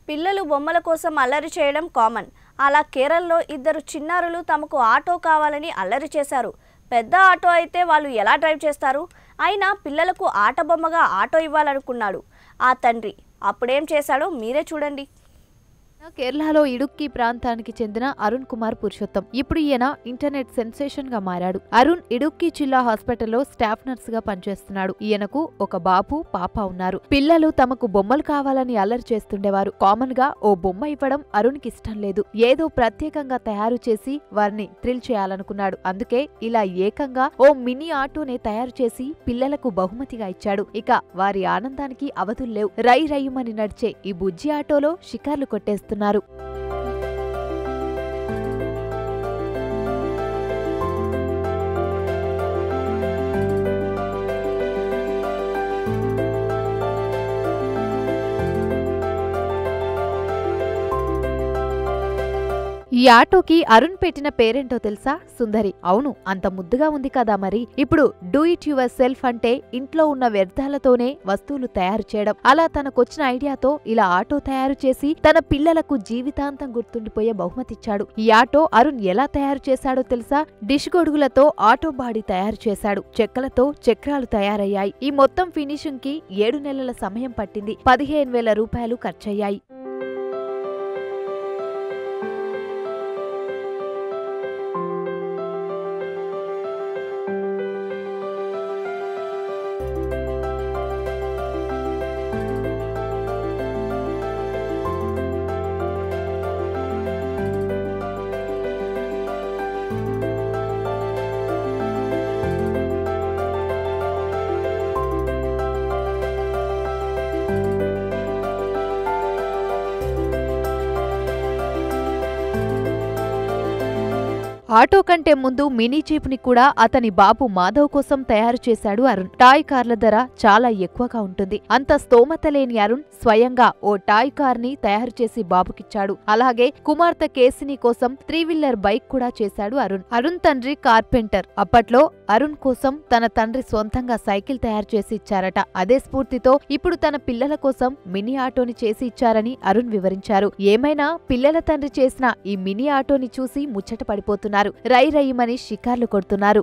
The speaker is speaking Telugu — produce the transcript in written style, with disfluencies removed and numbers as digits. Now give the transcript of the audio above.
పిల్లలు బొమ్మల కోసం అల్లరి చేయడం కామన్. అలా కేరళలో ఇద్దరు చిన్నారులు తమకు ఆటో కావాలని అల్లరి చేశారు. పెద్ద ఆటో అయితే వాళ్ళు ఎలా డ్రైవ్ చేస్తారు? అయినా పిల్లలకు ఆట బొమ్మగా ఆటో ఇవ్వాలనుకున్నాడు ఆ తండ్రి. అప్పుడేం చేశాడో మీరే చూడండి. కేరళలో ఇడుక్కి ప్రాంతానికి చెందిన అరుణ్ కుమార్ పురుషోత్తం. ఇప్పుడు ఈయన ఇంటర్నెట్ సెన్సేషన్ గా మారాడు. అరుణ్ ఇడుక్కి జిల్లా హాస్పిటల్లో స్టాఫ్ నర్స్ గా పనిచేస్తున్నాడు. ఈయనకు ఒక బాబు, పాప ఉన్నారు. పిల్లలు తమకు బొమ్మలు కావాలని అల్లరి చేస్తుండేవారు. కామన్ గా ఓ బొమ్మ ఇవ్వడం అరుణ్ కి ఇష్టం లేదు. ఏదో ప్రత్యేకంగా తయారు చేసి వారిని థ్రిల్ చేయాలనుకున్నాడు. అందుకే ఇలా ఏకంగా ఓ మినీ ఆటోనే తయారు చేసి పిల్లలకు బహుమతిగా ఇచ్చాడు. ఇక వారి ఆనందానికి అవధుల్లేవు. రై రయ్యుమని నడిచే ఈ బుజ్జి ఆటోలో షికార్లు కొట్టేస్తున్నారు. ఈ ఆటోకి అరుణ్ పెట్టిన పేరేంటో తెలుసా? సుందరి. అవును, అంత ముద్దుగా ఉంది కదా. మరి ఇప్పుడు డూ ఇట్ యువర్ సెల్ఫ్ అంటే ఇంట్లో ఉన్న వ్యర్థాలతోనే వస్తువులు తయారు చేయడం. అలా తనకొచ్చిన ఐడియాతో ఇలా ఆటో తయారు చేసి తన పిల్లలకు జీవితాంతం గుర్తుండిపోయే బహుమతిచ్చాడు. ఈ ఆటో అరుణ్ ఎలా తయారు చేశాడో తెలుసా? డిష్ గొడుగులతో ఆటో బాడీ తయారు చేశాడు. చెక్కలతో చక్రాలు తయారయ్యాయి. ఈ మొత్తం ఫినిషింగ్ కి 7 నెలల సమయం పట్టింది. 15,000 రూపాయలు ఖర్చయ్యాయి. ఆటో కంటే ముందు మినీ జీప్ని కూడా అతని బాబు మాధవ్ కోసం తయారు చేశాడు అరుణ్. టాయ్ కార్ల ధర చాలా ఎక్కువగా ఉంటుంది. అంత స్తోమత లేని అరుణ్ స్వయంగా ఓ టాయ్ కార్ ని తయారు చేసి బాబుకిచ్చాడు. అలాగే కుమార్తె కేసిని కోసం 3-వీలర్ బైక్ కూడా చేశాడు అరుణ్. అరుణ్ తండ్రి కార్పెంటర్. అప్పట్లో అరుణ్ కోసం తన తండ్రి సొంతంగా సైకిల్ తయారు చేసి ఇచ్చారట. అదే స్ఫూర్తితో ఇప్పుడు తన పిల్లల కోసం మినీ ఆటోని చేసి ఇచ్చారని అరుణ్ వివరించారు. ఏమైనా పిల్లల తండ్రి చేసిన ఈ మినీ ఆటోని చూసి ముచ్చట పడిపోతున్నారు. రై రయ్యమని షికార్లు కొడుతున్నారు.